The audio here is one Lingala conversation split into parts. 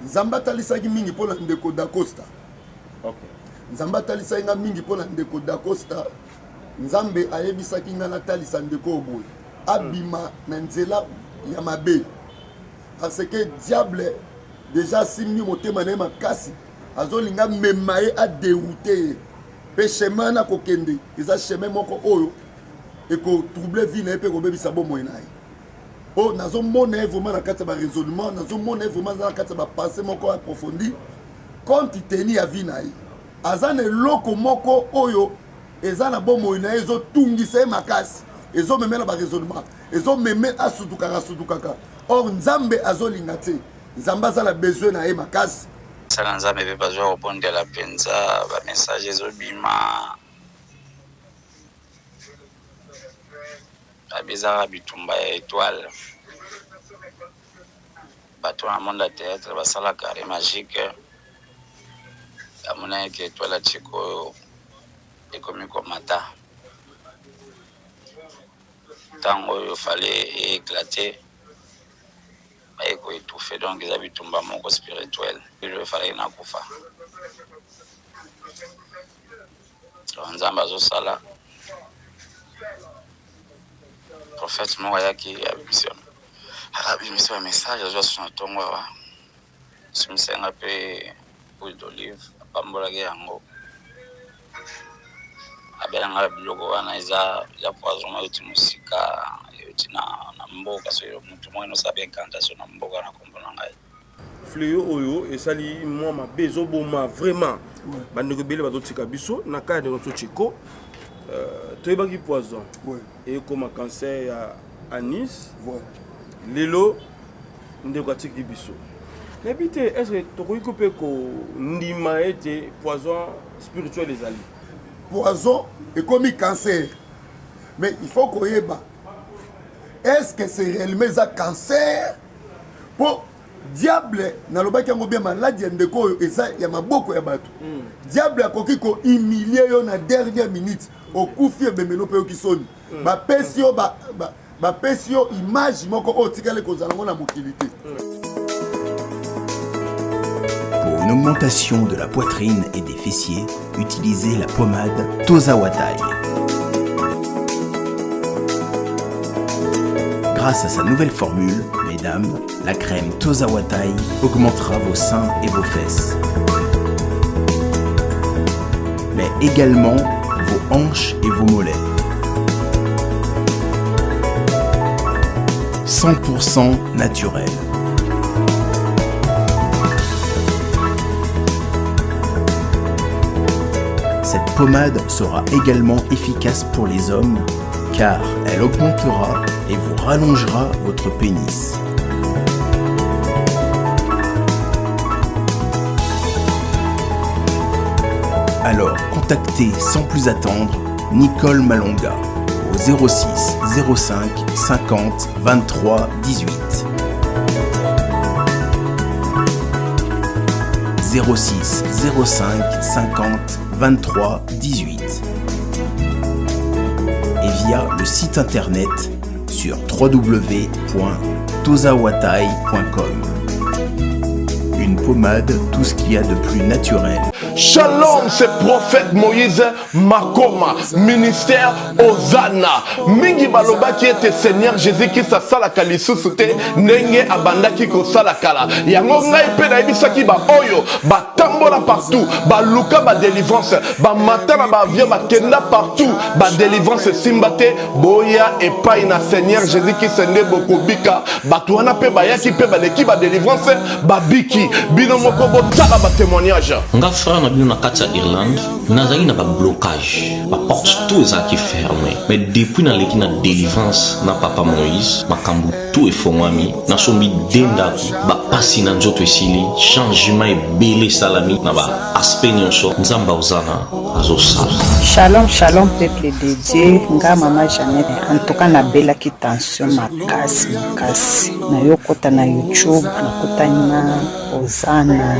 Nzamba talisaki mingi pour la ndeko da Costa. OK. Nzamba talisaki nga mingi pour la ndeko da Costa. Nzambe ayebisaki nga na talisa ndeko oboy. Abima na nzela ya mabe. Parce que diable déjà simni motema na makasi. Azolinga memaye a dérouter. Pe chemin na kokende. Eza chemin moko oyo. Et ko troubler vie na pe ko bebisa bomo na ye. Oh, nazo mona vraiment na kati ba raisonnement, nazo mona vraiment na kati ba pensée moko approfondi. Compte tenu ya vie na ye. Azane loko moko oyo ezana bomo na ezo tungisa makasi. Ezo memela ba raisonnement. Ezo memela asudukaka. Or nzambe azolinga te. Nzamba za la besoin na ye makasi. Sala nzambe be bazwa répondre la penza ba message ezo bima. Abizara bitumba ya étoile. Bato na monde de théâtre basala carré magique. Amona ke étoile chiko ekomi komata. Tango il fallait éclater. Ba eko étouffer donc ils habitumba moko spirituel. Il fallait na kufa. Nzamba zo sala. Prophète Moyaki a mission message à son tongo wa simsenga pe huile d'olive pambola ke yango abelanga biloko wana eza ya poison yoти musika yoти na mboka so mutu mo no sabe incantation na mboka na kombola ngai fléau oyo esali moi ma bezo boma vraiment bande rebelle bazotika biso na ka de notre chiko toyebaki poison et comme cancer ya anis lelo ndeko atiki biso nabite est-ce que tokoki couper ko ndima ete poison spirituel ezali poison et comme cancer mais il faut qu'on yeba est-ce que c'est réellement un cancer pour diable na lobaki yango bien maladie ndeko oyo eza ya maboko ya bato diable akoki ko humilier yo na dernière minute okufi ebemelo pe okisoni ba pesio ba pesio image moko otikale kozala ngona mokilité. Pour une augmentation de la poitrine et des fessiers, utilisez la pommade Tozawatai. Grâce à sa nouvelle formule, mesdames, la crème Tozawatai augmentera vos seins et vos fesses, mais également vos hanches et vos mollets. 100% naturel. Cette pommade sera également efficace pour les hommes car elle augmentera et vous rallongera votre pénis. Alors contactez sans plus attendre Nicole Malonga au 06 05 50 23 18. 06 05 50 23 18 et via le site internet sur www.tozawatai.com. Une pommade, tout ce qu'il y a de plus naturel. Shalom, c'est prophète Moïse Makoma, ministère Ozana. Mingi baloba qui était Seigneur Jésus qui sa sala kalisusu te nenge abanda ki ko sala kala. Yango ngai pe na ibisaki ba oyo ba tambola partout, ba luka ba délivrance, ba matana ba avion ba kenda partout, ba délivrance simbate boya et pas na Seigneur Jésus qui sende bokobika. Ba tuana pe ba yaki pe ba leki ba délivrance ba biki bino moko bo tsaka ba témoignage. Na bino na kati ya Irlande nazali na ba blocage ba porte tout ezalaki fermé mais depuis na leki na délivrance na papa Moïse makambo tout efongwami na sombi dendaki ba pasi na nzoto esili changement ebele salami na ba aspect nyonso nzamba ozana azosala. Shalom shalom peuple de Dieu nga mama Jeannette en tout cas na belaki tension makasi na yokota na YouTube na kota na ozana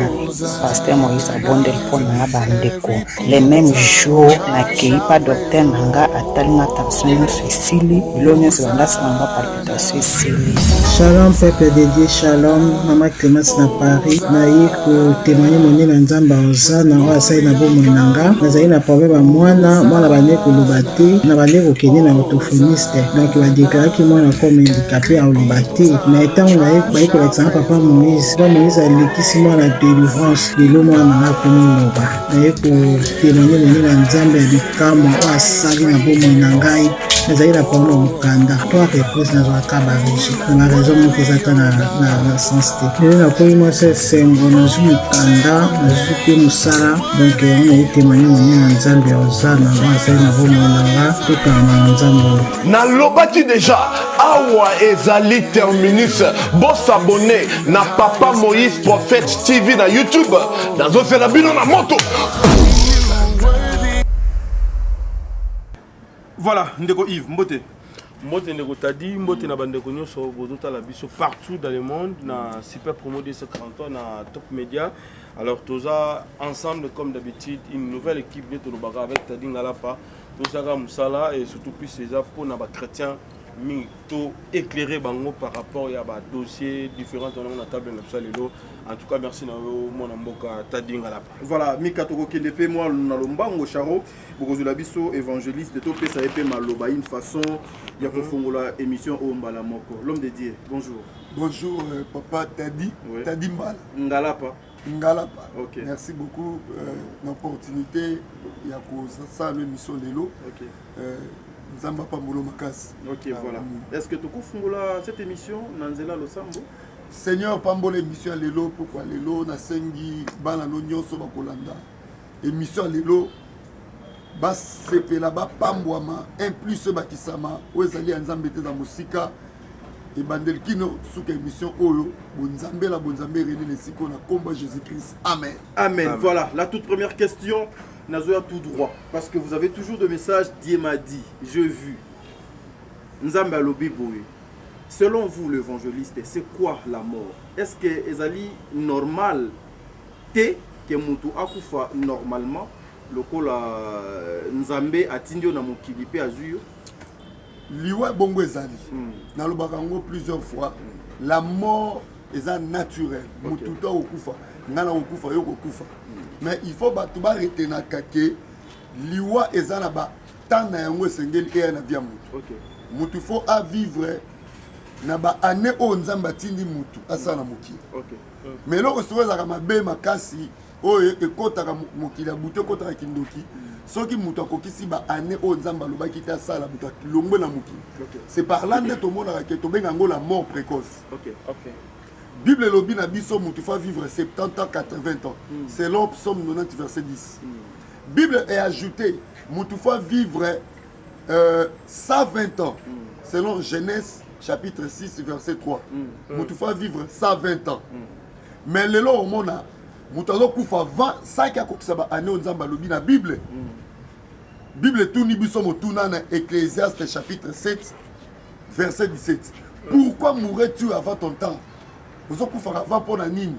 Pasteur Moïse abondel mpona bandeko le même jour nakei pa docteur nanga atalinga tension nyonso esili bilo nyonso bandasalanga palpitation esili. Shalom peuple de Dieu, shalom mama Clémence na Paris naye kotémoigne monene na nzambe ozana oyo asali na bomoi nanga nazali na problème ya mwana bande koloba te na bande kokende na orthophoniste donc badekaraki mwana comme handicapé ya oloba te na ntango baye kolakisanga papa Moïse alekisi mwana délivrance lelo mwana nanga komoloba naye kotémoigne monene na nzambe ya bikamwa oyo asali na bomoi na ngai nazali na problème ya mokanda to repose nazwaka baregi na baraison moko eza ta na sens te lelo nakomi mwasi esengo nazwi mokanda nazwi mpe mosala donc yango naye témoigne monene na nzambe ya ozana oyo asali na bomoi na nga tokanga na nzambe oyo nalobaki deja awa ezali terminus bosabone na papa Moïse Prophète TV na YouTube nazosela bino na moto. Voilà, ndeko Yves, mbote. Mbote ndeko tadi, mbote na bandeko nyonso bozotala biso partout dans le monde na Super Promo 243 na Top Media. Alors toza ensemble comme d'habitude une nouvelle équipe de Tolobaka avec Tadi Ngalapa, Tosaka Moussala et surtout plus ces pour na ba chrétiens to éclairer bango par rapport à ba dossiers différents dans la table na lelo. En tout cas merci na mon mboka Tadi Ngalapa. Voilà, Mika Toko Kendepe moi na lombango charo bokozula biso évangéliste to pesa epé maloba une façon ya kofongola émission o mbala moko. L'homme de Dieu. Bonjour. Bonjour papa Tadi, oui. Tadi Mbala. Ngalapa. Okay. Merci beaucoup l'opportunité ya kosa émission lelo. OK. Nzamba Pambolo Makasi. OK, voilà. Est-ce que tu kofungola cette émission Nanzela Losambo? Seigneur Pambolo émission lelo pourquoi lelo na sengi bana no nyonso bakolanda. Émission lelo bas sepela ba pambwama un plus bakisama ozali nzambe te za musika et bandel kino suka émission oyo bonzambe la bonzambe rené le siko na komba Jésus-Christ. Amen. Amen. Voilà, la toute première question Nazoya tout droit parce que vous avez toujours de messages Dieu m'a dit, j'ai vu. Nzambe alobi boye. Selon vous l'évangéliste, c'est quoi la mort? Est-ce que ezali normal te que mutu akufa normalement lokola Nzambe atindio na mokili pe azuyo? Liwa bongo ezali. Nalobaka ngo plusieurs fois. La mort est naturelle. Mutu to okufa, ngana okufa yo okufa. Mais il faut batuba retenir que liwa ezana ba tana yango sengeli e na via mutu. OK. Mutu faut à vivre na ba année o nzamba tindi mutu asana mokili. OK. Mais loko soza ka mabe makasi oyo ekotaka mokili abuto ekotaka kindoki. Soki mutu akokisi ba année o nzamba lobaki ta sala mutu longwe na mokili. OK. C'est par là que to mona ke to benga ngo la mort précoce. OK. OK. Bible lobi na biso mutu fa vivre 70 ans 80 ans. Selon Psaume 90 verset 10. Bible est ajouté mutu fa vivre 120 ans. Selon Genèse chapitre 6 verset 3. Mutu fa vivre 120 ans. Mais lelo omona mutu azokufa 20 5 akokisa ba année nzamba lobi na Bible. Bible tuni biso motuna na Ecclésiaste chapitre 7 verset 17. Pourquoi mourrais-tu avant ton temps? Vous avez avant pour la nini.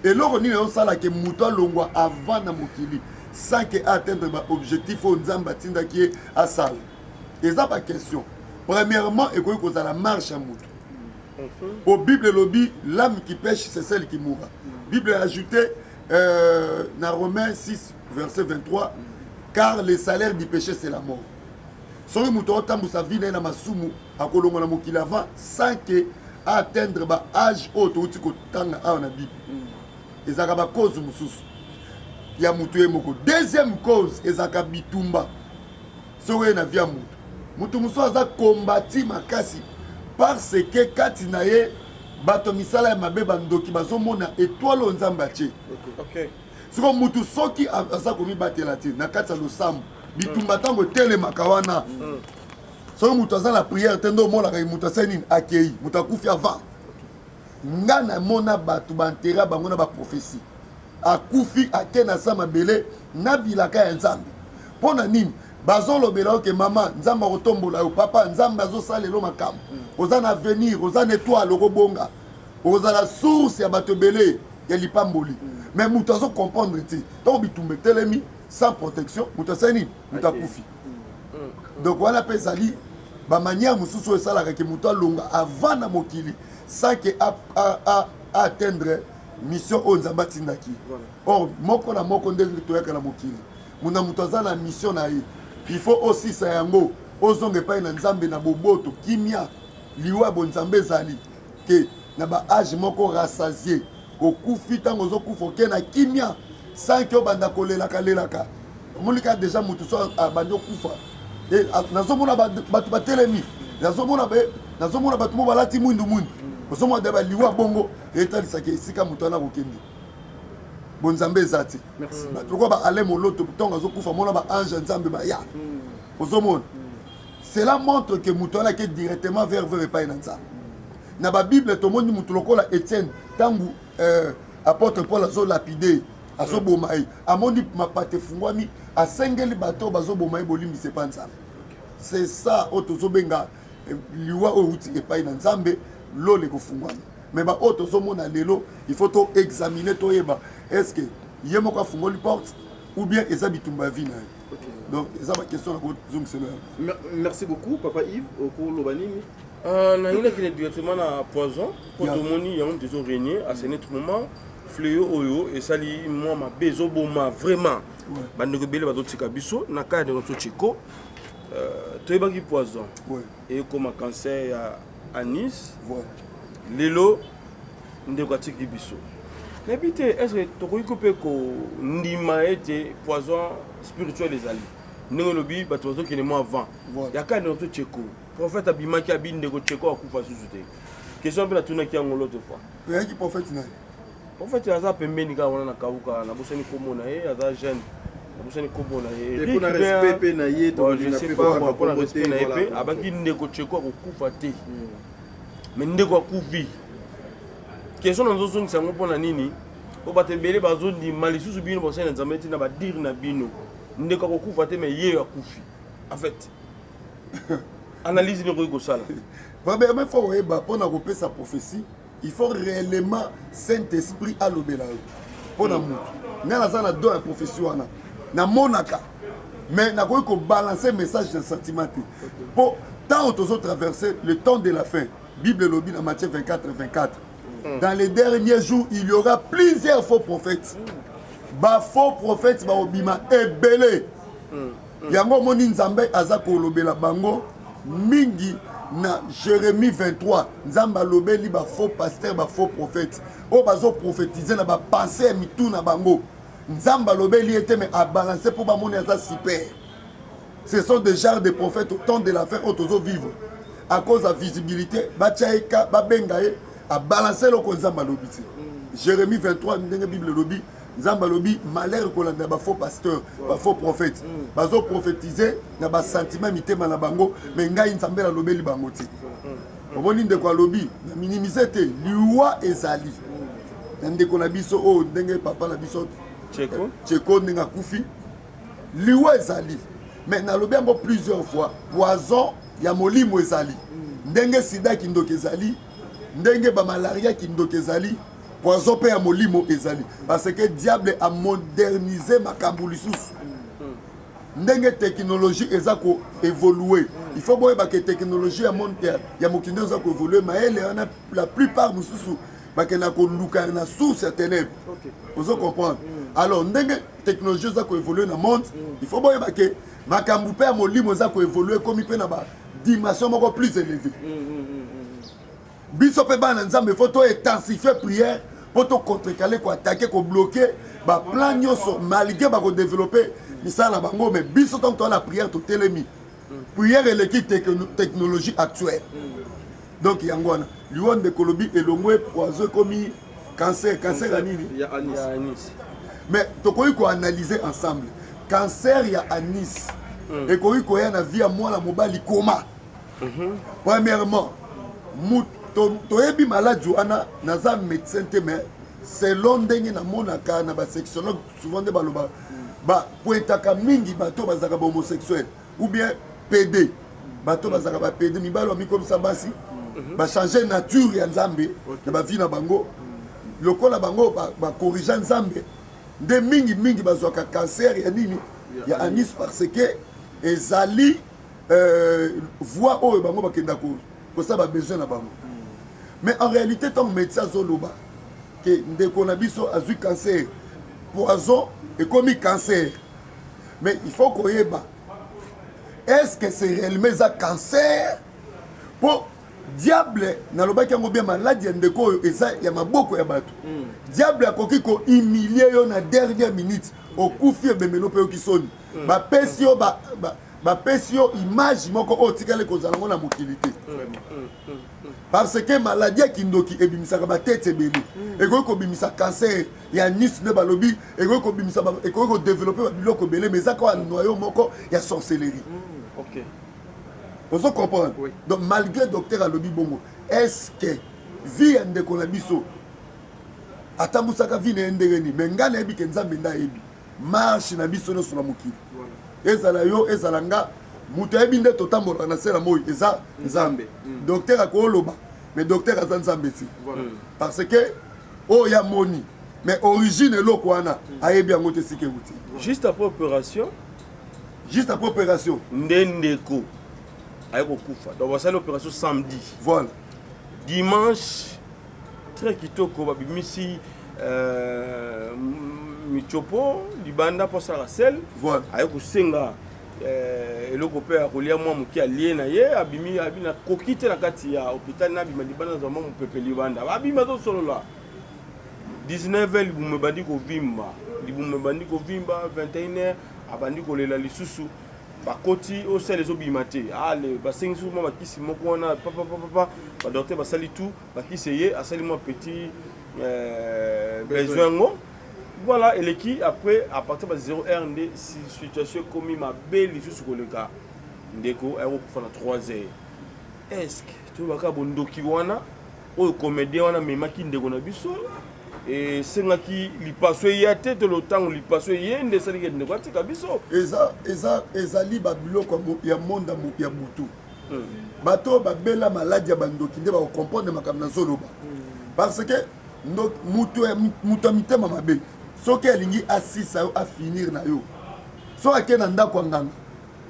Et l'or ni on sala que muto longwa avant na mokili sans que atteindre l'objectif au nzamba tinda qui est à salle. Et ça pas question. Premièrement, et quoi que la marche à muto. Au Bible lobby, l'âme qui pêche c'est celle qui mourra. Bible a ajouté dans Romains 6 verset 23 car le salaire du péché c'est la mort. Soki muto otambu sa vie na masumu akolongo na mokili avant sans que atteindre ba âge auto ko tanga a na Bible. Ezaka ba cause mususu ya mutu emoko. Deuxième cause ezaka bitumba. Sowe na via mutu. Mutu musu aza kombati makasi parce que kati na ye bato misala ya mabe bandoki bazomona étoile nzamba che. OK. Siko mutu soki aza komi batela te na kati ya losambo bitumba tango tele makawana. Soki mutu aza la prière tendo mona ka mutu aseni akei mutu akufi avant. Ngana mona batu bantera bango na ba prophétie. Akufi akena sa mabele na bilaka ya nzambe. Pona nini? Bazolobela ke mama nzamba kotombola yo papa nzamba azosalelo makambo. Oza na avenir, oza na étoile okobonga. Oza la source ya bato belé. ya lipamboli mais moto azo comprendre te donc bitumba telemi sans protection moto sani moto akufi donc wana pe ezali ba manière mosusu esalaka ke moto alonga avant na mokili sans que à atteindre mission oyo nzambe atindaki or moko na moko ndenge toyaka na mokili muna moto aza na mission na ye il faut aussi sa yango ozonga epai na nzambe na boboto kimia liwa bonzambe ezali ke na ba age moko rassasié okufi ntango ozokufa oke na kimia sans ke obanda kolelaka omonika déjà moto so abandi okufa nazomona bato batelemi nazomona bato mo balati mwindu ozomona de baliwa bongo etalisaka esika moto wana kokende bonzambe eza te bato lokola baale moloto ntongo azokufa mona baange nzambe baya ozomona cela montre que moto wana ke directement vers epai na nzambe na babible tomoni moto lokola Étienne ntango apôtre Paul azolapide azoboma ye amoni mapate efungwami asengeli bato bazoboma ye bolimbisa epai nzambe c'est ça oyo tozobenga liwa oyo euti epai na nzambe lole kofungwami mais baoyo tozomona lelo il faut toexamine toyeba est ce que ye moko afungoli porte ou bien eza bitumba ya vi na ye donc eza baquestion na kozongiselo yango. Merci beaucoup Papa Yves okoloba nini nayinakile directement na poison po tomoni yango moto ezorégner à ce net moment fléau oyo esali mwa mabe ezoboma vraiment bandeko ebele bazotika biso na kaya ndeko so chiko toyebaki poison ekoma cancer ya anis lelo ndeko atiki biso nayebi te estce tokoki ko mpe kondima ete poison spirituel ezali ndenge olobi bato bazokende mwa avant yaka ndeko so cheko prophète abimaki abi ndeko cheko akufa susu te question mpe natunaki yango lote fois oyaki prophète na ye prophète aza pembeni kaka wana na kauka nabosani kombo na ye aza jeune nabosani kombo na ye mpona respect mpe na ye mpona respect na ye mpe abaki ndeko cheko akokufa te mais ndeko akufi question nazozongisa yango mpona nini po bato ebele bazondima lisusu bino bosali na nzambe ntina badire na bino ndeko akokufa te mais ye akufi en fait analyse nekoki kosala vraiment faut oyeba mpona kopesa prophétie il faut réellement Saint-Esprit alobela yo mpona moto ngai naza na don ya prophétie wana namonaka mais nakoki kobalancer message na sentiment te mpo tant tozotraverser le temps de la fin Bible elobi na Matthieu 24 dans les derniers jours il y aura plusieurs faux prophètes bafaux prophètes baobima ebele yango omoni nzambe aza kolobela bango mingi na Jérémie 23 nzambe alobeli bafaux pasteur bafaux prophètes oyo bazoprophétize na bapense ya mitu na bango nzambe alobeli ete me abalanse mpo bamoni aza super. Ce sont des genres de prophètes au temps de la fin oyo tozovivre à cause de la visibilité batia eka babenga ye abalanse eloko nzambe alobi te. Jérémie 23 ndenge Bible elobi nzambe alobi malheur kolanda bafaux pasteur bafaux prophète bazoprophétize na basentiment mitema na bango me ngai nzambe alobeli bango te. omoni ndeko alobi na minimize te liwa ezali na ndeko na biso oyo ndenge papa na biso cheko ndenge akufi liwa ezali mais nalobi yango plusieurs fois poison ya molimo ezali ndenge sida kindoki ezali ndenge bamalaria kindoki ezali poison mpe ya molimo ezali parce que diable a modernisé makambo lisusu ndenge technologie eza koévolue il faut boyeba ke technologie ya mokili eza koévolue mayele wana la plupart mosusu bakenda koluka na source ya ténèbre ozo comprendre alors ndenge technologie eza koévolue na monde il faut boyeba ke makambo mpe ya molimo eza koévolue komi mpe na badimension moko plus élevée biso mpe bana nzambe il faut tointensifier prière po tocontrekale koatake kobloke baplan nyonso malgré bakodéveloppe misala na bango mais biso ntango toa na prière totelemi prière eleki technologie actuelle donc yango wana liwa ndeko lobi elongwe poison ekomi cancer ya nini ya anis mais tokoki koanalyse ensemble cancer ya anis ekoki koya na vie ya mwana mobali koma premièrement toyebi maladi wana naza médecin te mais selon ndenge namonaka na basexologue souvent nde baloba bapointaka mingi bato bazalaka bahomosexuel ou bien PD bato bazalaka bapd mibali bamikomisa basi bachange nature ya nzambe na bavie na bango lokola bango bakorrigea nzambe nde mingi bazwaka cancer ya nini ya anis parce que ezali voix oyo bango bakenda kosala babesoin na bango. Mais en réalité tant médecin azoloba ke ndeko na biso azwi cancer poison ekomi cancer, mais il faut koyeba est-ce que c'est réellement un cancer pour diable nalobaki yango bien maladie ndeko oyo eza ya maboko ya bato. Diable akoki ko humilier yo na dernière minute okufi ebemelo pe okisoni bapesi yo bapesi yo image moko oyo tikale kozala ngo na mokili te parce que maladie ya kindoki ebimisaka batete ebele ekoki kobimisa cancer ya nis nde balobi ekoki kobimisa ekoki kodevelope babiloko ebele mais eza kaka noyo moko ya sorcellerie. Ok. Vous comprenez? Oui. Donc malgré docteur alobi bongo, est-ce que vie ya ndeko na biso atambusaka vie na ndenge ni mais nga na yebi ke nzambe nda yebi marche na biso nyonso na mokili ezala yo ezala nga moto ayebi nde totambola na se na moi eza nzambe. Docteur akoloba mais docteur aza nzambe ti parce que oyo ya moni mais origine eloko wana ayebi yango te sike wuti juste après opération ndeko ayeko kufa donc voici l'opération samedi. Voilà. Dimanche très kitoko babimisi michopo libanda pour ça la selle. Voilà. Ayeko senga eloko pe akolia mwa muki alie na ye abimi abina kokite na kati ya hôpital na bima libanda za mwa mupepe libanda abima to solo la 19h libume bandi ko vimba 21h abandi kolela lisusu bakoti au sel les obimate ale basengi souvent bakisi moko wana papa ba docteur basali tout bakisi ye asali moi petit besoin ngo voilà et l'équipe après à partir de 0h ndé situation comme ma belle lisusu koleka ndeko ayo kufana 3h est-ce que tu baka bondoki wana o comédien wana memaki ndeko na biso et sengaki lipaswe ya tete le temps lipaswe yende sali ndeko atika biso ezali babiloko ya monde ya butu bato babela maladie ya bandoki nde bakomprendre makambo na zoloba parce que mutu mitema mabe soki alingi asisa yo afinir na yo soki ake na ndako ya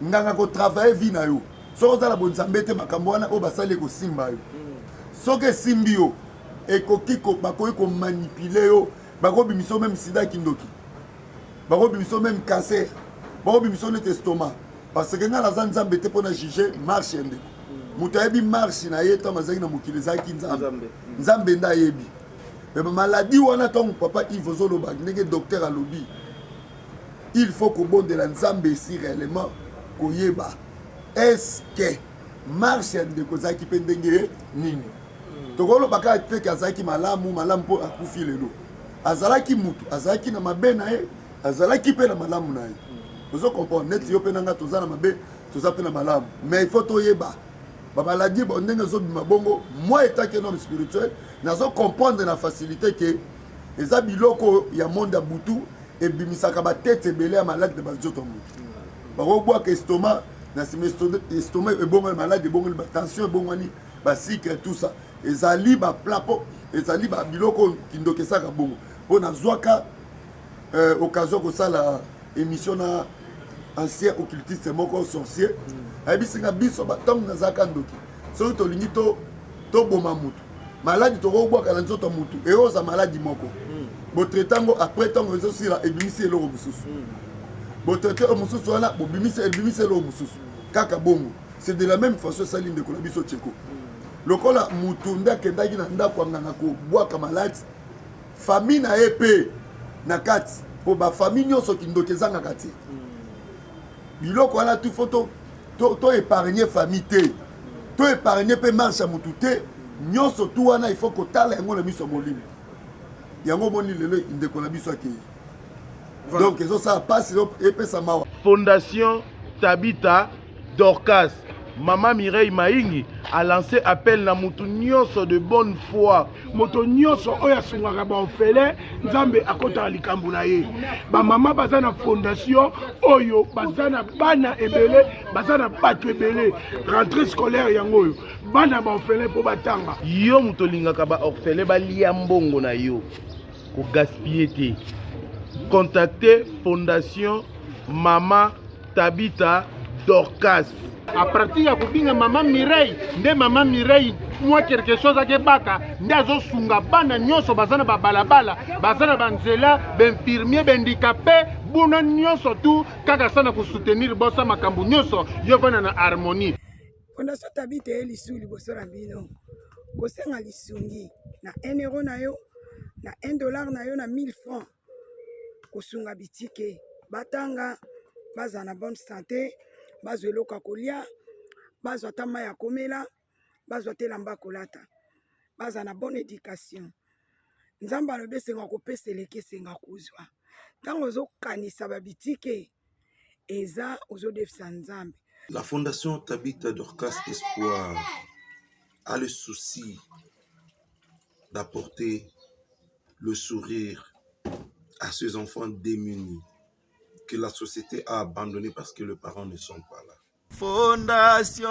nganga kotravaille vie na yo soki ozala bonzambe te makambo wana oyo basali ekosimba yo soki esimbi yo ekoki bakoki komanipule yo bakobimisa meme sida kindoki bakobimisa meme cancer bakobimisa nete estomac parce que nga naza nzambe te mpona juge marche ya ndeko moto ayebi marche na ye ntango azalaki na mokili ezalaki nzambe nde ayebi me bamaladi wana ntango papa Yves ozoloba ndenge docteur alobi il faut kobondela nzambe esi réellement koyeba est-ce que marche ya ndeko ezalaki mpe ndenge nini tokolobaka teke azalaki malamu mpo akufi lelo azalaki mutu azalaki na mabe na ye azalaki mpe na malamu na ye ozo comprendre neti yo mpe nanga toza na mabe toza mpe na malamu mais il faut toyeba bamaladi ndenge ezobima bongo moi etaki un homme spirituel nazo comprendre na facilité ke eza biloko ya monde ya butu ebimisaka batete ebele ya maladi na banzoto ya mutu bakobwaka estomac na nsima estomac ebongwani maladi ebongwani batension ebongwani basikre tout ça ezali baplapo ezali babiloko kindoki esaka bongo mpo nazwaka occasion kosala émission na ancien occultiste moko sorcier ayebisinga biso ntango nazalaka ndoki soki tolingi toboma mutu maladi tokobwaka na nzoto ya mutu eyoza maladi moko botraite yango après ntango ezosila ebimisi eloko mosusu botraite mosusu wana ebimisi eloko mosusu kaka bongo c'est de la même façon esali ndeko na biso tsheko lokola mutu nde akendaki na ndako ya nganga kobwaka maladi famille na ye mpe na kati mpo bafamille nyonso kindoki ezangaka te biloko wana tu fo to épargner famille te to épargner mpe marche ya mutu te nyonso tu wana il faut kotala yango na miso ya molimo yango omoni lelo ndeko na biso akei donc ezosala mpasi epesa mawa Fondation Tabita Dorcas Maman Mireille Maingi a lancé appel à mutu nyonso de bonne foi. Moto nyonso oya sungaka ba ofele nzambe akota likambu na ye. Ba mama bazana fondation oyo bazana bana ebele bazana bato ebele rentrée scolaire yango yo. Bana ba ofele po batanga. Yo muto lingaka ba ofele ba lia mbongo na yo. Ko gaspiller te. Contactez Fondation Mama Tabita Dorcas. À partir ya kubinga Mama Mireille, nde Mama Mireille moi quelque chose à baka, ndazo sunga bana nyonso bazana ba balabala, bazana banzela, benfirmier, handicapé, buna nyonso tout kaka sana ko soutenir bossa makambu nyonso yo vana na harmonie. Fondation Tabita elisu liboso na bino. Kosenga lisungi na 1 euro na yo, na 1 dollar na yo na 1000 francs. Kosunga bitike batanga bazana bonne santé. Bazwa eloka kolia, bazwa tama ya komela, bazwa telamba kolata, bazwa na bonne éducation. Nzambe alobi esenga kopesa eleki esenga kozwa. Ntango ozokanisa babitike eza ozodefisa Nzambe. La Fondation Tabita Dorcas Espoir a le souci d'apporter le sourire à ces enfants démunis que la société a abandonné parce que les parents ne sont pas là. Fondation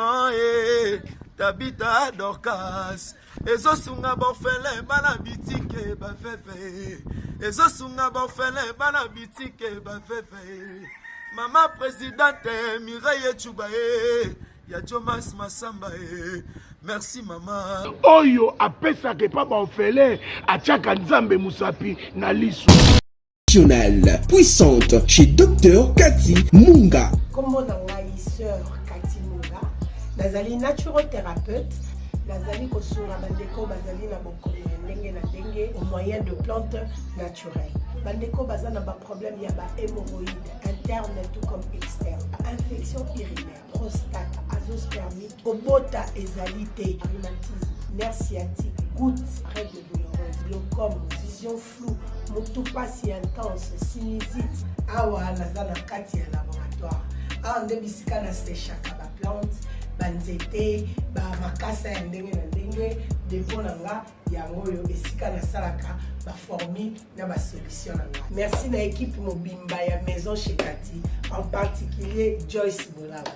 Tabita Dorcas ezosunga bofele bana bitike bafefe ezosunga bofele bana bitike bafefe Mama présidente Mireille Chubaye ya Jomas Masamba merci maman Oyo apesa ke pa ba ofele achaka Nzambe musapi na liso puissante chez Dr Cathy Munga. Comment on a sœur Cathy Munga, nazali naturothérapeute, nazali kosura bandeko bazali na bokomi ndenge na ndenge au moyen de plantes naturelles. Bandeko bazana ba problème ya ba hémorroïdes interne tout comme externe, infection urinaire, prostate, azoospermite, obota ezalité, rhumatisme, nerf sciatique, gouttes, règles douloureuses, glaucome, vision floue, motupa si intense, sinusite. Awa nazana kati ya laboratoire. Awa nde bisika na séchaka ba plante, banzete, ba makasa ya ndenge na ndenge, depo na nga yango yo esika na salaka ba formule na ba solution na nga. Merci na équipe mobimba ya maison chez Cathy, en particulier Joyce Boulaba.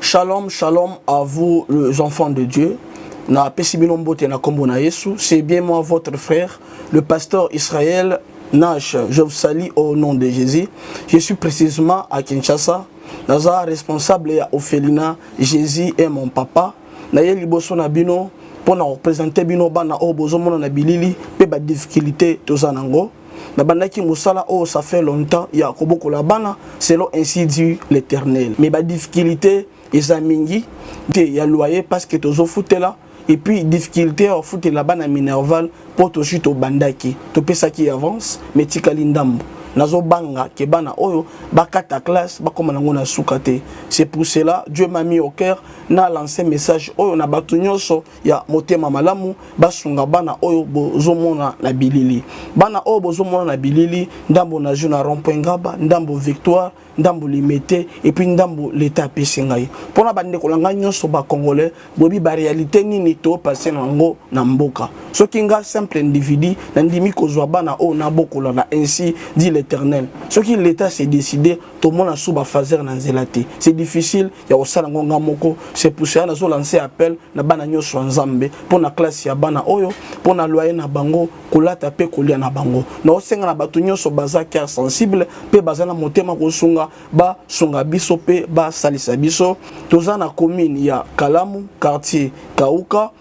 Shalom, shalom à vous les enfants de Dieu. Na Pesibilombo na Kombo na Yesu, c'est bien moi votre frère, le pasteur Israël Nash. Je vous salue au nom de Jésus. Je suis précisément à Kinshasa. Naza responsable à Ophelina, Jésus est mon papa. Naye liboso na bino pour na représenter bino bana o bozomona na bilili pe ba difficulté tozanango. Na bandaki musala o ça fait longtemps ya koboko la bana selon ainsi dit l'Éternel. Mais ba difficulté ezamingi te ya loyer parce que tozo futela. Et puis difficulté au foot la bana minerval pour to chute au bandaki to pesa qui avance mais tikali ndambo nazo banga ke bana oyo bakata classe bakoma nango na sukate. C'est pour cela Dieu m'a mis au cœur na lancé message oyo na batu nyonso ya motema malamu basunga bana oyo bozomona na bilili bana oyo bozomona na bilili ndambo na juna rond-point Ngaba ndambo Victoire ndambo limité et puis ndambo l'état pesingai pona bande kolanga nyonso ba congolais bobi ba réalité nini to passer nango na mboka soki nga simple individu na ndimi kozwa bana o na bokola na ainsi dit l'Éternel soki l'état s'est décidé to mona suba fazer na nzelati c'est difficile ya osala ngonga moko c'est pour ça na zo lancer appel na bana nyonso nzambe pona classe ya bana oyo pona loyer na bango kolata pe kolia na bango na osenga na batu nyonso baza cœur sensible pe bazana motema kosunga ba sunga biso pe ba salisa biso toza na commune ya Kalamu quartier Kauka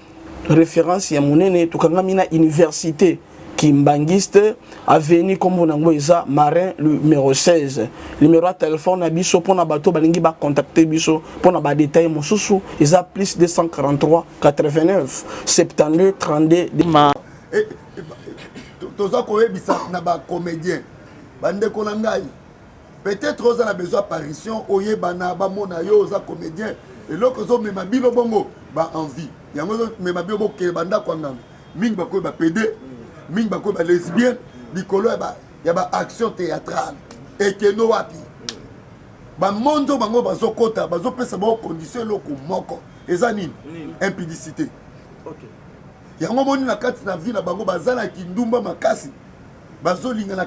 référence ya monene tokangami na université Kimbangiste avenue comme nango eza Marin numéro 16 numéro de téléphone na biso pona bato balingi ba contacter biso pona ba détail mosusu eza plus 243 89 72 32 toza koyebisa na ba comédien bande ko na ngai peut-être oza na besoin apparition oyebana ba mona yo oza comédien et loko zo mema bilo bongo ba envie yango zo mema bilo boke banda kwa nganga mingi ba ko ba PD mingi ba ko ba lesbienne likolo ya ba action théâtrale et que no wapi bamondo bango bazokota bazopesa bao condition eloko moko eza nini impudicité yango moni na kati na vie na bango bazalaki ndumba makasi bazolinga na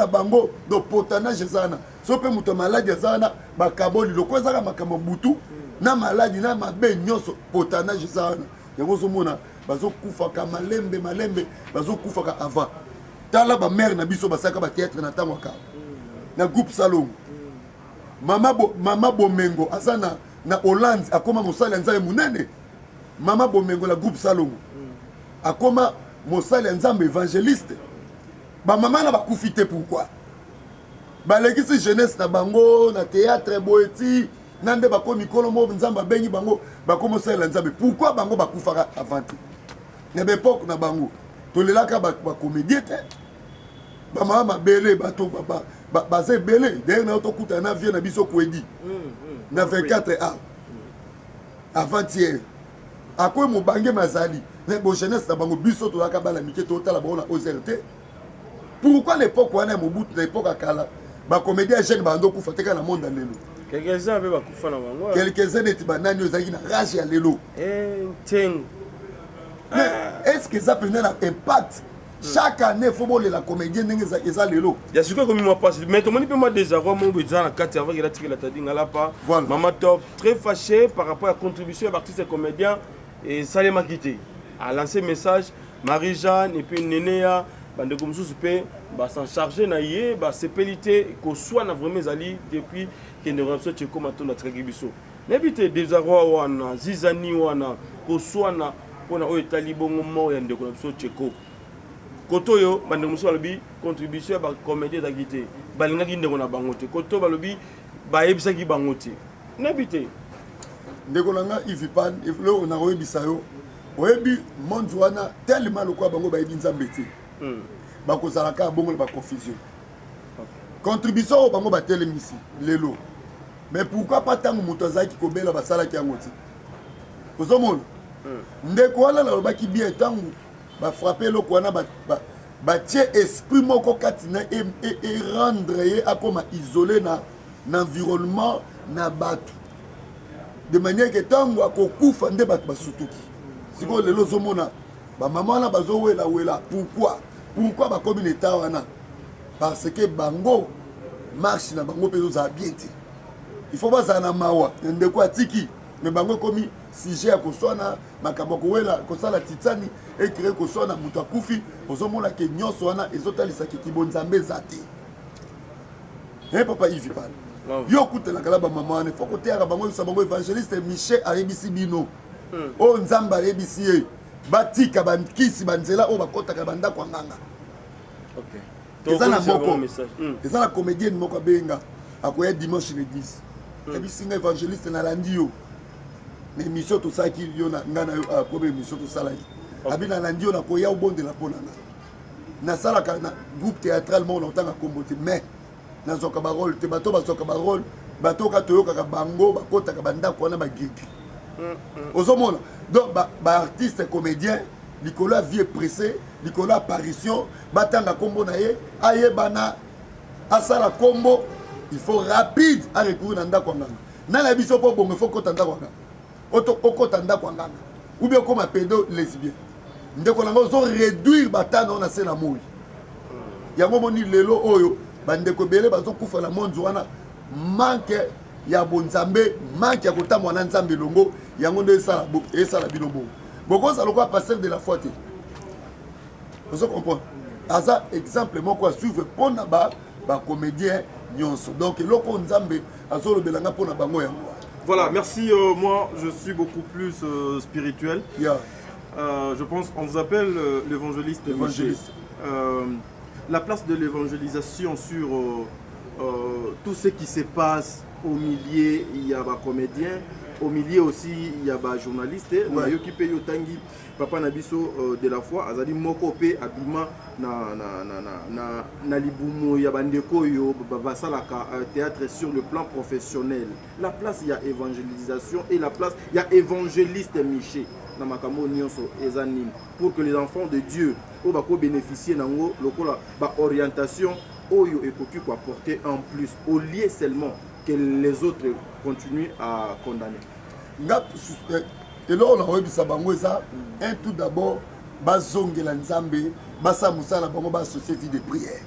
bango do potanage ezana so mpe moto maladi ezana bakaboli loko ezaka makambo butu na maladi na mabe nyonso potanage ezana yango ozomona bazokufaka malembe bazokufaka avant tala bamare na biso basaka bateatre na ntango akaba na groupe salongo mama bomengo aza na Hollande akoma mosali ya nzambe munene mama bomengo na groupe salongo akoma mosali ya nzambe évangéliste bamama na bakufi te pourquoi balekisi jeunesse na bango na théâtre boeti na nde bakomi mikolo mo nzambe abengi bango bakoma mosali ya nzambe pourquoi bango bakufaka avant te na bepoke na bango tolelaka bacomédie te bamama mabele bato baza ebele d'ailleurs na tokuta na vie na biso kwedi na 24 ans avant-hier akoye mobange mazali mais bo jeunesse na bango biso tolaka bala mike totala bango na OZRT pourquoi l'époque wana ya Mobutu na époque akala bacomédien jeune bando kufa teka na monde lelo quelques-uns be bakufa na bango quelques-uns neti banani ozaki na rage ya lelo tengo mais est-ce que ça peut avoir un impact chaque année faut boler la comédien ndenge eza lelo ya sikoyo komi mwa passe mais tomoni pe moi désarroi mon besoin na kati avant qu'il a tiré la tadinga là pas maman top très fâché par rapport à la contribution à artistes et comédiens et Salema Kité a lancé message Marie-Jeanne et puis Nénéa bande comme sous pe ba s'en charger na yé ba sepelité ko soit na vraiment zali depuis que ne rapso tcheko maton na tragibiso n'habite désarroi wana zizani wana ko soit na pona o etali bongo mo ya ndeko rapso tcheko koto yo bande muso balobi contribution ba comédie da guité balinga ki ndeko na bangote koto balobi ba yebisa ki bangote n'habite ndeko nanga ivipan iflo na oyebisa yo oyebi monde wana tellement lokwa bango ba yebi nzambe te bakozalaka bongo ba confusion contribution au bango batelemisi lelo mais pourquoi pas tango moto azaki kobela basalaki yango te kozomona ndeko wana nalobaki bien tango bafrappe eloko wana batie esprit moko kati na e rendre ye akoma isolé na environnement na bato de manière que tango akokufa nde bato basutuki sikoyo lelo ozomona bamama wana bazowela pourquoi bakomi na eta wana parce que bango marche na bango mpe ezozala bien te il faut bazala na mawa ndeko atiki me bango ekomi sujet ya koswana makambo kowela kosala titani ekre koswana moto akufi ozomona ke nyonso wana ezotalisaki kibonzambe eza te papa ivi pana yo okutelaka la bamama wana fo koteyaka bango yosa bango évangéliste michel ayebisi bino oyo nzambe ayebisi ye batika bakisi banzela oyo bakotaka bandako ya nganga eza na moko eza na comédienne moko abenga akoya dimanche le 10 ebisinga évangéliste nalandi yo na émission tosalaki yo nga na yo akobe émission tosalaki abi nalandi yo nakoya obondela mpo na nga nasalaka na groupe théâtral moko na otanga kombo te mais nazwaka barole te bato bazwaka barole bato ka toyokaka bango bakotaka bandako wana bagirgi ozomona donc baartiste comédien likolo ya vie pressé likolo ya apparition batanga kombo na ye ayebana asala kombo il faut rapide à recourir na ndako nganga nala biso po bongo faut kota ndako nganga okota ndako nganga ou bien comme pédo lesbien ndeko nanga ozo réduire batana na sena moi yango moni lelo oyo bandeko belé bazokufa la monde wana manque ya bonzambe manque ya kotamwa na nzambe longo yango nde esala bino bongo bokoza lokwa pasteur de la foi te vous comprenez aza exemple moko à suivre pona ba comédien nyonso donc loko nzambe azolobelanga pona bango yango. Voilà, merci. Moi, je suis beaucoup plus spirituel. Je pense qu'on vous appelle l'évangéliste. La place de l'évangélisation sur tout ce qui se passe au milieu, il y a des comédiens. Au milieu aussi, il y a des journalistes. Qui paye tangi papa nabiso de la foi. Azali moko pe abima na libumu ya bandeko yo basalaka théâtre sur le plan professionnel. La place il y a évangélisation et la place il y a évangéliste Miché na makambo nyonso ezanine pour que les enfants de Dieu o bako bénéficier nango lokola ba orientation oyo ekoki ko apporter en plus au lieu seulement que les autres continuent à condamner. Et là, on a revu ça, un tout d'abord, bazongela nzambe, basa musala bango ba société de prière.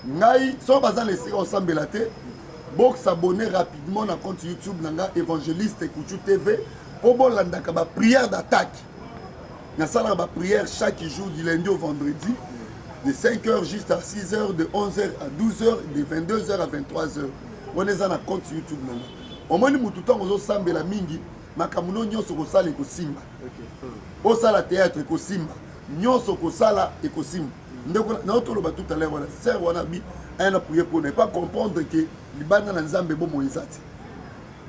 Ngai, so bazan laisser ensemble la tête, bon s'abonner rapidement à compte YouTube nanga évangéliste Kouchou TV, pour bon landaka ba prière d'attaque. Na sala ba prière chaque jour du lundi au vendredi, de 5h jusqu'à 6h, de 11h à 12h, de 22h à 23h. On est en compte YouTube nanga. Au moins nous tout temps on sambe la mingi. Makamuno nyonso kosala ekosimba. Osala théâtre ekosimba. Nyonso kosala ekosimba. Ndeko na otoloba tout à l'heure voilà, sœur wana bi a prié pour ne pas comprendre que libanda na nzambe bo moizati.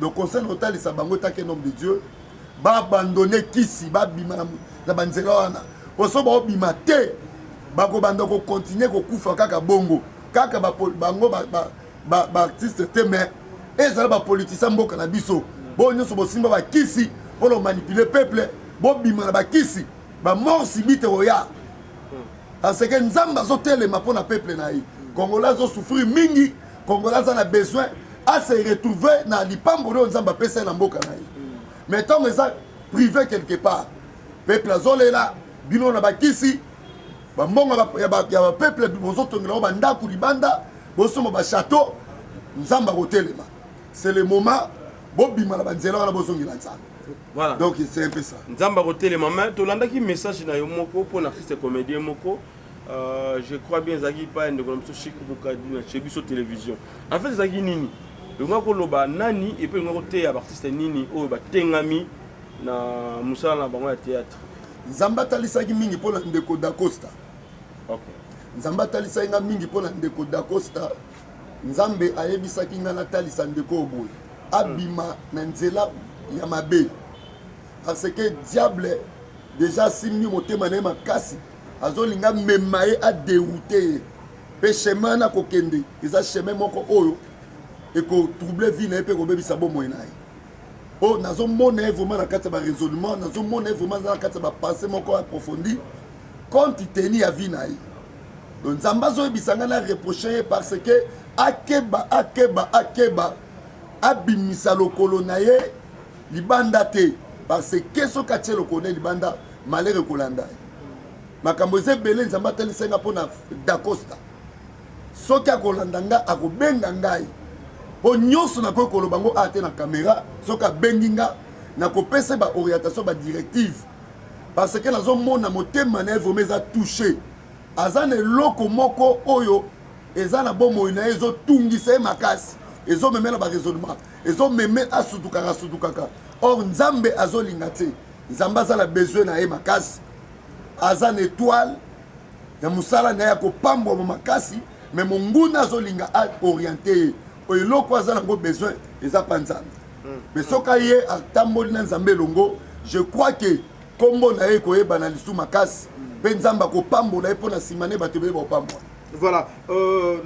Donc concerne total sa bango ta que nom de Dieu, ba abandonner kisi ba bima na banzela wana. Oso ba bima te. Ba ko banda ko continuer ko kufa kaka bongo. Kaka ba bango ba artiste te mais ezala ba politicien mboka na biso. Bon, nous sommes aussi kisi pour manipuler le peuple. Bon, bima na kisi, ba mort subite roya. Parce que nzamba zo telema pour na peuple na yi. Congolais zo souffrir mingi, Congolais a besoin à se retrouver na lipambo de nzamba pesa na mboka na yi. Mais tant que ça privé quelque part, peuple azole là, bino na kisi, ba monga ya ba peuple bozo tongela ba ndaku libanda, boso ba château, nzamba ko telema. C'est le moment. Voilà. Donc c'est un peu ça. Nzamba Rotel maman, tu l'as dit message na yo moko pour l'artiste comédien moko. Je crois bien Zagi pas de comme chic bukadi na chebiso télévision. En fait Zagi nini. Le ngwa ko loba nani et puis ngwa te ya artiste nini o ba tengami na musala na bango ya théâtre. Nzamba talisaki mingi pour ndeko da Costa. OK. Nzamba talisaki mingi pour ndeko da Costa. Nzambe ayebisaki ngana talisa ndeko oboy. Abima nanzela ya mabe parce que diable déjà simni motema na makasi azolinga memaye a dérouter pe chemin na kokende eza chemin moko oyo et ko troubler vie na pe ko bebisa bo moina oh nazo mona vraiment na kati ba raisonnement nazo mona vraiment na kati ba pensée moko approfondi compte tenu ya vie na donc nzamba zo bisanga na reprocher parce que akeba abimisa lokolo na ye libanda te parce que so katie lokolo libanda malere kolanda makambo ezebele nzamba talisenga mpona da Costa soki akolanda nga akobenga ngai mpo nyonso nakoki koloba ngo ate na caméra soki abengi nga nakopesa baorientation badirective parce que nazomona motema na ye vraimen eza touché aza na eloko moko oyo eza na bomoi na ye ezotungisa ye makasi ezomemela ba raisonnement ezomeme asudukaka or nzambe azolinga te nzambe aza na besoin na ye makasi aza na étoile ya mosala na ye akopambwa makasi mais monguna azolinga orienté ye oyo eloko aza nango besoin eza pa nzambe mais soka ye atamboli na nzambe elongo je crois que kombo na ye koyeba na lisu makasi mpe nzambe akopambola ye mpo na nsima ne bato beye bapambwa. Voilà,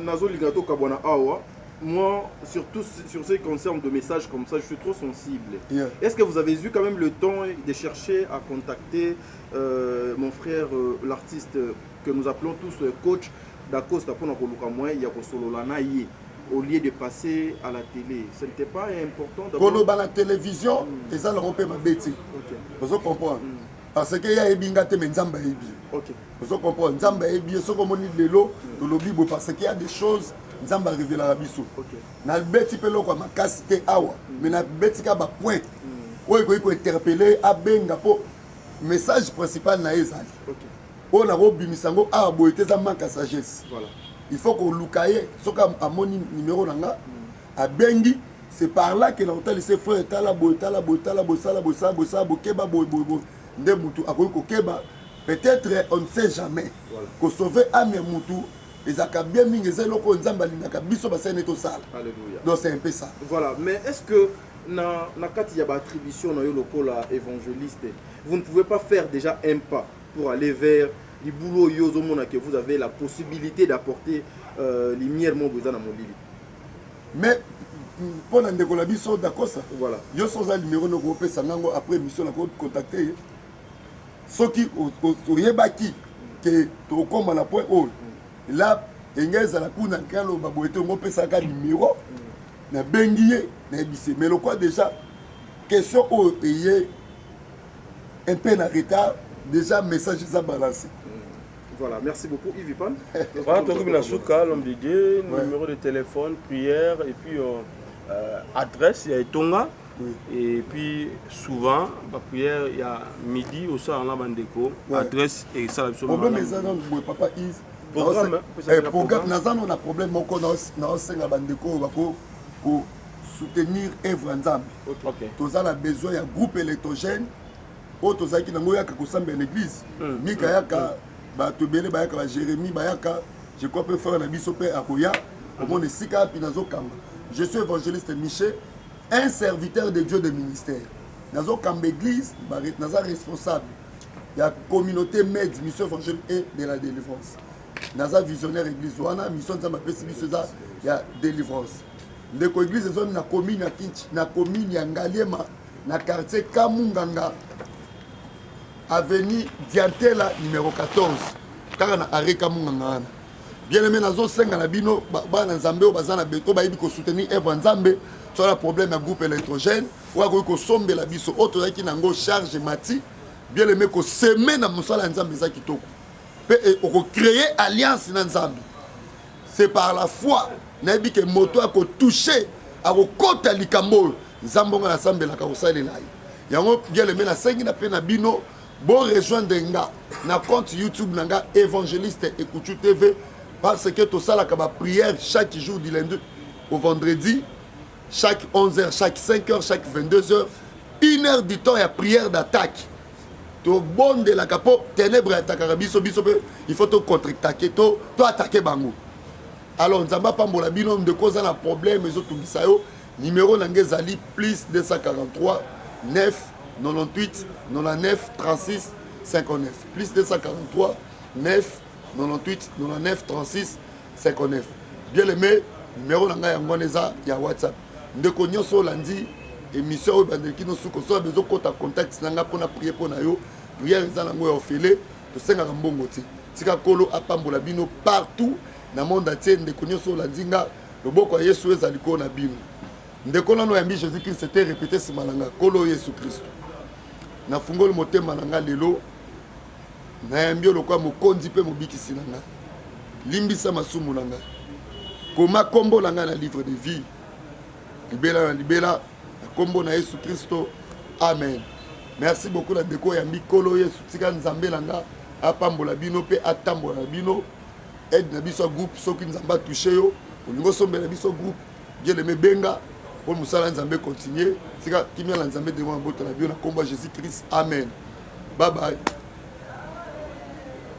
nazolinga to kabwana awa. Moi, surtout sur ce qui concerne de messages comme ça, je suis trop sensible. Yeah. Est-ce que vous avez eu quand même le temps de chercher à contacter mon frère, l'artiste que nous appelons tous coach d'Acosta pour nous au lieu de passer à la télé? Ce n'était pas important d'abord. La télévision, et ça leur fait ma bêtise. Vous comprenez? Parce qu'il y a des gens qui ont des vous comprenez? Nzamba ebi soko moni lelo to lobibo parce qu'il y a des choses nzamba révéler la biso. Na beti pelo kwa makasi te awa mais na beti ka ba point. Oyo ko interpeller abenga po message principal na ezali. On a robimisango a boité za manque à sagesse. Voilà. Il faut qu'on lukaye soka amoni numéro nanga a bengi c'est par là que l'on t'a laissé frère tala bo keba bo nde mutu akoyi ko keba. Peut-être on ne sait jamais que sauver âme et moutou et ça bien mingi c'est loko nzamba linaka biso basene to sala. Alléluia. Donc c'est un peu ça. Voilà, mais est-ce que na kati ya ba attribution na yo lokola évangéliste, vous ne pouvez pas faire déjà un pas pour aller vers les boulots yozo mona que vous avez la possibilité d'apporter lumière mon besoin na molili. Mais pour la ndeko la biso d'Acosta. Voilà. Yo soza numéro no ko pesa nango après mission na ko contacter. Soki oyebaki ke tokoma na point haut là engeza la kuna kalo baboete ngo pesa ka numéro na bengiye na ebissé mais le quoi déjà question au payer un peu en retard déjà message ça balancé. Voilà, merci beaucoup Yves Pan. Voilà, l'homme de Dieu, numéro de téléphone, prière et puis adresse, il y a Tonga. Et puis souvent, la prière, il y a midi au soir en Bandeko, adresse et ça la problème est ça, papa Yves. Programme, on a problème, on a Bandeko pour soutenir Evre Nzambe. Tous a besoin d'un groupe électrogène, tous a qui n'a pas de l'église. Mika bato bele bayaka Jérémie bayaka je crois peut faire un biso père akoya au monde sika pinazo kamba. Je suis évangéliste Michel, un serviteur de Dieu de ministère. Nazo kamba église naza responsable. Il y a communauté med mission évangélique et de la délivrance. Naza visionnaire église wana mission za mapesi biso za ya délivrance. Ndeko église zone na commune ya Kinchi na commune ya Ngaliema na quartier Kamunganga. Avenue Diantela numéro 14 car na areka munganga bien aimé nazo senga na bino bana nzambe o bazana beto ba yibi ko soutenir Evre Nzambe sur le problème à groupe électrogène ou ko sombe la biso auto yaki nango charge mati bien aimé ko semer na musala nzambe za kitoko pe ko créer alliance na nzambe c'est par la foi na yibi ke moto a ko toucher a ko kota likambo nzambo na sambe la ka ko salela yango bien aimé na sengi na pe na bino. Bon rejoindre nga na compte YouTube nanga évangéliste Ekuchu TV parce que tout ça la prière chaque jour du lundi au vendredi chaque 11h, chaque 5h, chaque 22h 1 heure du temps il y a prière d'attaque. To bon de la capo ténèbres attaquer biso il faut to contre-attaquer to attaquer bango. Alors nzamba pambola bino de cause na problème ezo tungisa yo numéro nanga zali plus 243 9 98 99 36 59 plus 243 9 98 99 36 59 bien aimé numéro nanga yango neza ya WhatsApp ndeko nyonso landi émission oyo bandeki no suko so bezo kota contact nanga pona prier pona yo prière za nango ya ofele to senga mbongo ti tika kolo apambola bino partout na monde entier ndeko nyonso landi nga loboko ya Yesu ezali ko na bino ndeko nano yambi Jésus Christ était répété simalanga kolo Yesu Christ na fungoli motema nanga lelo na yambio lokwa mokonzi pe mobikisi nanga limbisa masumu nanga koma kombo nanga na livre de vie libela na libela kombo na Yesu Kristo amen. Merci beaucoup la ndeko ya mikolo Yesu tika nzambe nanga apambola bino pe atambola bino aide na biso groupe soki nzamba toucher yo olingo sombela biso groupe gele mebenga pour musala nzambe continuer sika kimia la nzambe de mwa boto na bio na kombo Jésus Christ amen. Bye bye.